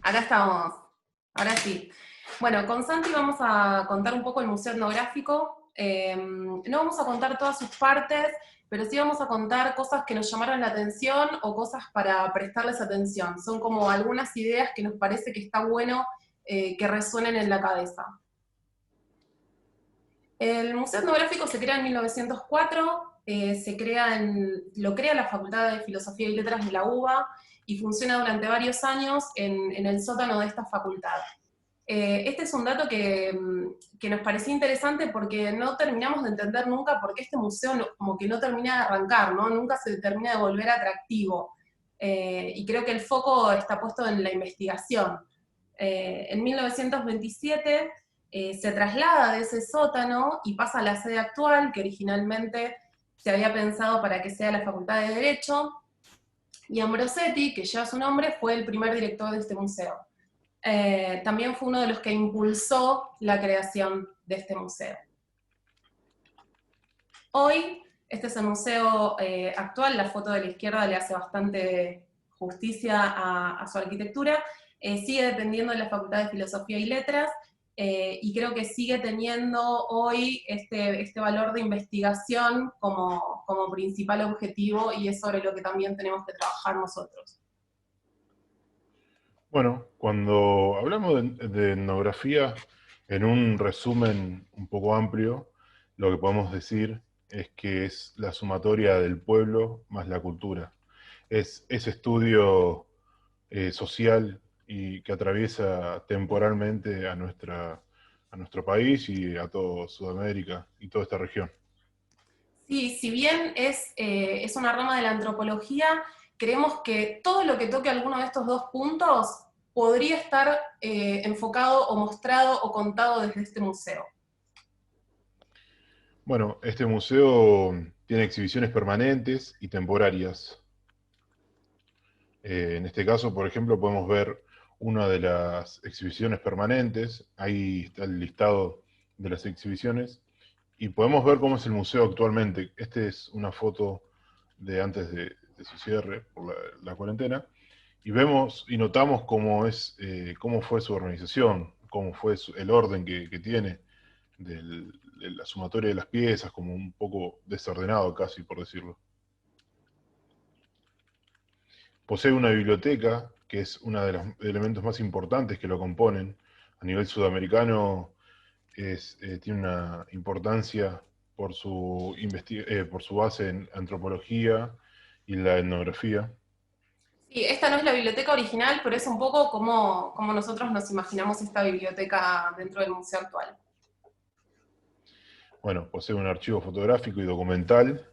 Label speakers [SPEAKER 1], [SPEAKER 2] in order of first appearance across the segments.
[SPEAKER 1] Acá estamos. Ahora sí. Bueno, con Santi vamos a contar un poco el Museo Etnográfico. No vamos a contar todas sus partes, pero sí vamos a contar cosas que nos llamaron la atención o cosas para prestarles atención. Son como algunas ideas que nos parece que está bueno que resuenen en la cabeza. El Museo Etnográfico se crea en 1904, lo crea la Facultad de Filosofía y Letras de la UBA y funciona durante varios años en el sótano de esta facultad. Este es un dato que nos parecía interesante porque no terminamos de entender nunca por qué este museo como que no termina de arrancar, ¿no? Nunca se termina de volver atractivo. Y creo que el foco está puesto en la investigación. En 1927 se traslada de ese sótano y pasa a la sede actual, que originalmente se había pensado para que sea la Facultad de Derecho, y Ambrosetti, que lleva su nombre, fue el primer director de este museo. También fue uno de los que impulsó la creación de este museo. Hoy, este es el museo actual, la foto de la izquierda le hace bastante justicia a su arquitectura, sigue dependiendo de la Facultad de Filosofía y Letras, y creo que sigue teniendo hoy este valor de investigación como principal objetivo, y es sobre lo que también tenemos que trabajar nosotros.
[SPEAKER 2] Bueno, cuando hablamos de etnografía, en un resumen un poco amplio, lo que podemos decir es que es la sumatoria del pueblo más la cultura. Es ese estudio social y que atraviesa temporalmente a nuestro país y a toda Sudamérica y toda esta región.
[SPEAKER 1] Sí, si bien es una rama de la antropología, creemos que todo lo que toque alguno de estos dos puntos podría estar enfocado o mostrado o contado desde este museo.
[SPEAKER 2] Bueno, este museo tiene exhibiciones permanentes y temporarias. En este caso, por ejemplo, podemos ver una de las exhibiciones permanentes. Ahí está el listado de las exhibiciones. Y podemos ver cómo es el museo actualmente. Esta es una foto de antes de su cierre por la cuarentena. Y vemos y notamos cómo fue su organización, cómo fue el orden que tiene de la sumatoria de las piezas, como un poco desordenado casi, por decirlo. Posee una biblioteca, que es uno de los elementos más importantes que lo componen. A nivel sudamericano tiene una importancia por su base en antropología y la etnografía.
[SPEAKER 1] Sí, esta no es la biblioteca original, pero es un poco como nosotros nos imaginamos esta biblioteca dentro del museo actual.
[SPEAKER 2] Bueno, posee un archivo fotográfico y documental,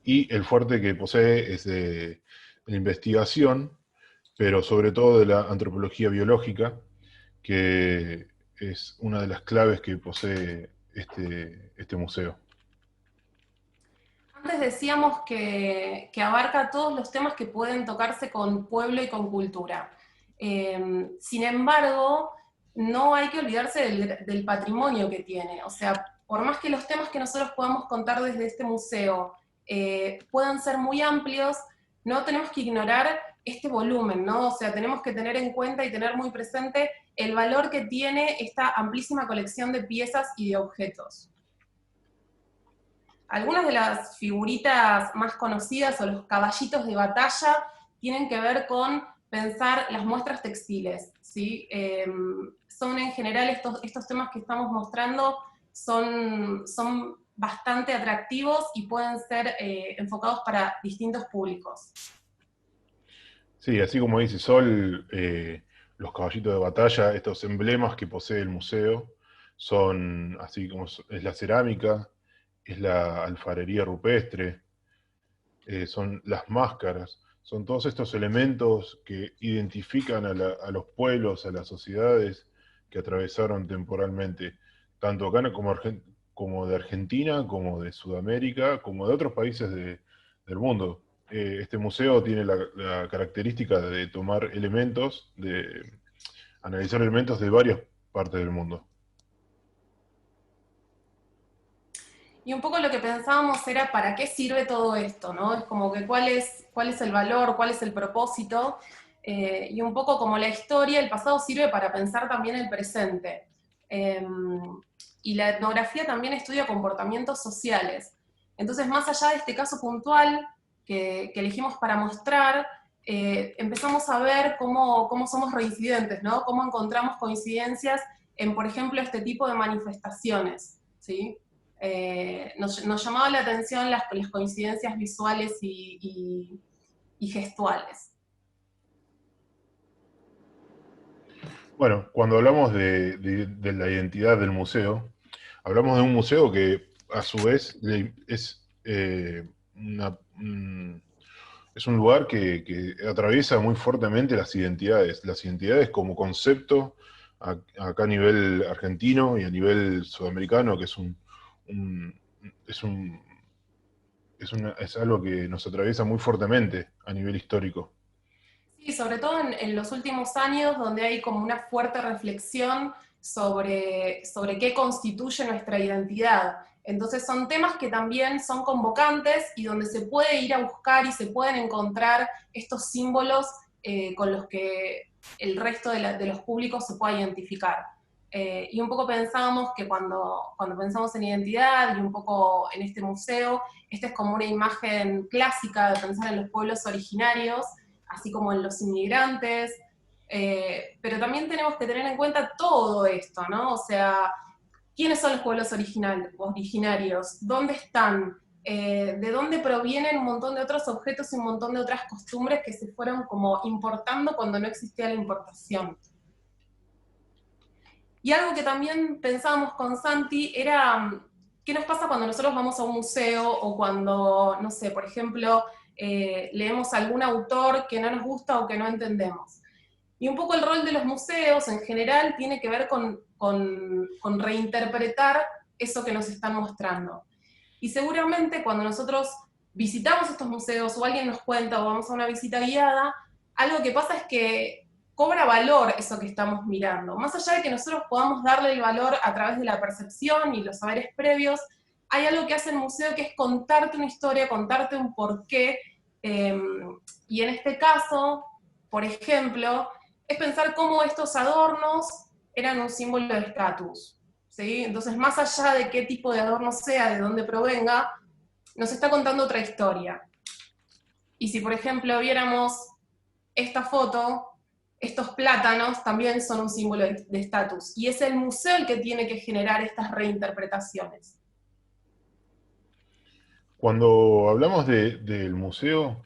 [SPEAKER 2] y el fuerte que posee es de la investigación, pero sobre todo de la antropología biológica, que es una de las claves que posee este museo.
[SPEAKER 1] Antes decíamos que abarca todos los temas que pueden tocarse con pueblo y con cultura. Sin embargo, no hay que olvidarse del patrimonio que tiene. O sea, por más que los temas que nosotros podamos contar desde este museo puedan ser muy amplios, no tenemos que ignorar este volumen, ¿no? O sea, tenemos que tener en cuenta y tener muy presente el valor que tiene esta amplísima colección de piezas y de objetos. Algunas de las figuritas más conocidas o los caballitos de batalla tienen que ver con pensar las muestras textiles, ¿sí? Son en general estos temas que estamos mostrando son bastante atractivos y pueden ser enfocados para distintos públicos.
[SPEAKER 2] Sí, así como dice Sol, los caballitos de batalla, estos emblemas que posee el museo, son así como es la cerámica, es la alfarería rupestre, son las máscaras, son todos estos elementos que identifican a los pueblos, a las sociedades que atravesaron temporalmente, tanto acá como de Argentina, como de Sudamérica, como de otros países del mundo. Este museo tiene la característica de tomar elementos, de analizar elementos de varias partes del mundo.
[SPEAKER 1] Y un poco lo que pensábamos era para qué sirve todo esto, ¿no? Es como que cuál es el valor, cuál es el propósito, y un poco como la historia, el pasado sirve para pensar también el presente. Eh, y la etnografía también estudia comportamientos sociales. Entonces, más allá de este caso puntual que elegimos para mostrar, empezamos a ver cómo somos reincidentes, ¿no? Cómo encontramos coincidencias en, por ejemplo, este tipo de manifestaciones, ¿sí? Nos llamaba la atención las coincidencias visuales y gestuales.
[SPEAKER 2] Bueno, cuando hablamos de la identidad del museo, hablamos de un museo que a su vez es un lugar que atraviesa muy fuertemente las identidades como concepto acá a nivel argentino y a nivel sudamericano, que un- es un- es algo que nos atraviesa muy fuertemente a nivel histórico.
[SPEAKER 1] Sí, sobre todo en los últimos años, donde hay como una fuerte reflexión sobre qué constituye nuestra identidad. Entonces son temas que también son convocantes y donde se puede ir a buscar y se pueden encontrar estos símbolos con los que el resto de los públicos se pueda identificar. Y un poco pensábamos que cuando pensamos en identidad y un poco en este museo, esta es como una imagen clásica de pensar en los pueblos originarios, así como en los inmigrantes, pero también tenemos que tener en cuenta todo esto, ¿no? O sea, ¿quiénes son los pueblos originarios? ¿Dónde están? ¿De dónde provienen un montón de otros objetos y un montón de otras costumbres que se fueron como importando cuando no existía la importación? Y algo que también pensábamos con Santi era, ¿qué nos pasa cuando nosotros vamos a un museo o cuando, no sé, por ejemplo, leemos algún autor que no nos gusta o que no entendemos? Y un poco el rol de los museos en general tiene que ver con reinterpretar eso que nos están mostrando. Y seguramente cuando nosotros visitamos estos museos o alguien nos cuenta o vamos a una visita guiada, algo que pasa es que cobra valor eso que estamos mirando. Más allá de que nosotros podamos darle el valor a través de la percepción y los saberes previos, hay algo que hace el museo que es contarte una historia, contarte un porqué. Eh, y en este caso, por ejemplo, es pensar cómo estos adornos eran un símbolo de estatus. ¿Sí? Entonces, más allá de qué tipo de adorno sea, de dónde provenga, nos está contando otra historia. Y si, por ejemplo, viéramos esta foto, estos plátanos también son un símbolo de estatus. Y es el museo el que tiene que generar estas reinterpretaciones.
[SPEAKER 2] Cuando hablamos del museo,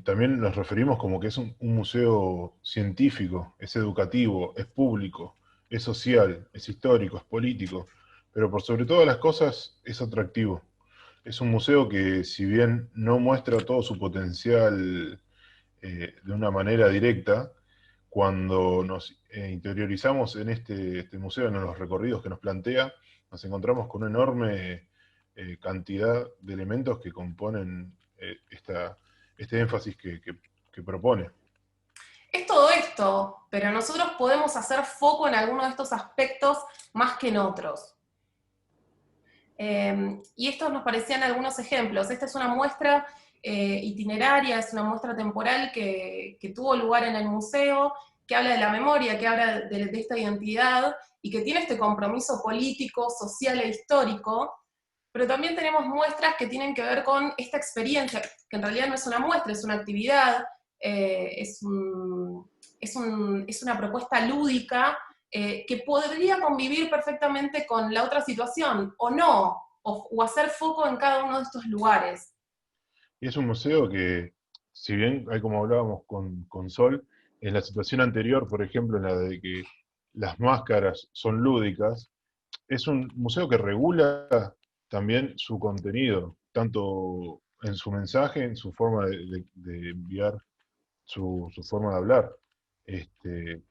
[SPEAKER 2] también nos referimos como que es un museo científico, es educativo, es público, es social, es histórico, es político, pero por sobre todas las cosas es atractivo. Es un museo que, si bien no muestra todo su potencial de una manera directa, cuando nos interiorizamos en este museo, en los recorridos que nos plantea, nos encontramos con una enorme cantidad de elementos que componen este énfasis que propone.
[SPEAKER 1] Es todo esto, pero nosotros podemos hacer foco en alguno de estos aspectos más que en otros. Y estos nos parecían algunos ejemplos. Esta es una muestra itineraria, es una muestra temporal que tuvo lugar en el museo, que habla de la memoria, que habla de esta identidad y que tiene este compromiso político, social e histórico, pero también tenemos muestras que tienen que ver con esta experiencia, que en realidad no es una muestra, es una actividad, es una propuesta lúdica que podría convivir perfectamente con la otra situación, o no, o hacer foco en cada uno de estos lugares.
[SPEAKER 2] Y es un museo que, si bien hay como hablábamos con Sol, en la situación anterior, por ejemplo, en la de que las máscaras son lúdicas, es un museo que regula también su contenido, tanto en su mensaje, en su forma de enviar su forma de hablar.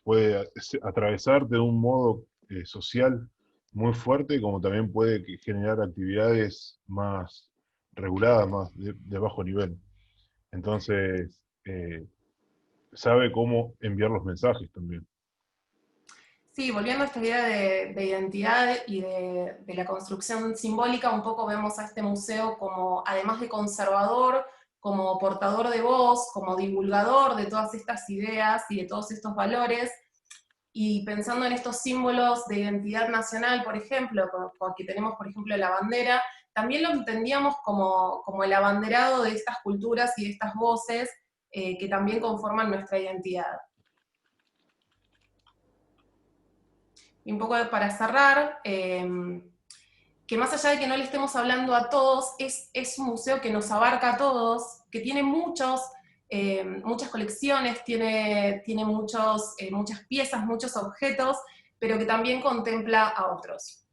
[SPEAKER 2] Puede atravesar de un modo social muy fuerte, como también puede generar actividades más reguladas, más de bajo nivel. Entonces, sabe cómo enviar los mensajes también.
[SPEAKER 1] Sí, volviendo a esta idea de identidad y de la construcción simbólica, un poco vemos a este museo como, además de conservador, como portador de voz, como divulgador de todas estas ideas y de todos estos valores, y pensando en estos símbolos de identidad nacional, por ejemplo, como que tenemos, por ejemplo, la bandera, también lo entendíamos como el abanderado de estas culturas y de estas voces que también conforman nuestra identidad. Y un poco para cerrar, que más allá de que no le estemos hablando a todos, es un museo que nos abarca a todos, que tiene muchas colecciones, tiene muchas piezas, muchos objetos, pero que también contempla a otros.